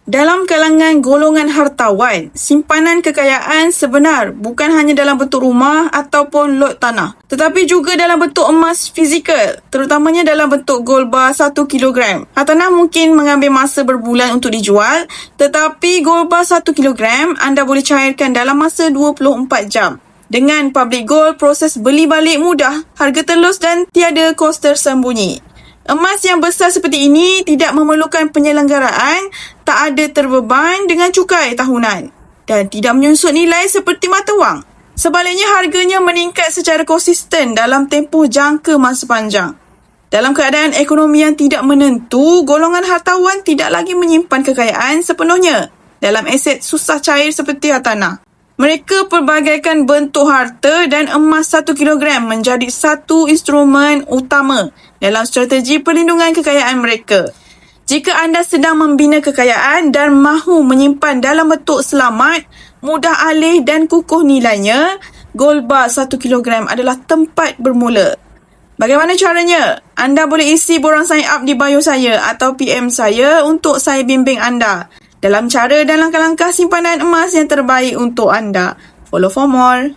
Dalam kalangan golongan hartawan, simpanan kekayaan sebenar bukan hanya dalam bentuk rumah ataupun lot tanah, tetapi juga dalam bentuk emas fizikal, terutamanya dalam bentuk gold bar 1 kilogram. Hartanah mungkin mengambil masa berbulan untuk dijual, tetapi gold bar 1 kilogram anda boleh cairkan dalam masa 24 jam. Dengan Public Gold, proses beli balik mudah, harga telus dan tiada kos tersembunyi. Emas yang besar seperti ini tidak memerlukan penyelenggaraan, tak ada terbeban dengan cukai tahunan dan tidak menyunsut nilai seperti mata wang. Sebaliknya, harganya meningkat secara konsisten dalam tempoh jangka masa panjang. Dalam keadaan ekonomi yang tidak menentu, golongan hartawan tidak lagi menyimpan kekayaan sepenuhnya dalam aset susah cair seperti hartanah. Mereka pelbagaikan bentuk harta dan emas 1 kilogram menjadi satu instrumen utama dalam strategi perlindungan kekayaan mereka. Jika anda sedang membina kekayaan dan mahu menyimpan dalam bentuk selamat, mudah alih dan kukuh nilainya, gold bar 1 kilogram adalah tempat bermula. Bagaimana caranya? Anda boleh isi borang sign up di bio saya atau PM saya untuk saya bimbing anda dalam cara dan langkah-langkah simpanan emas yang terbaik untuk anda. Follow for more.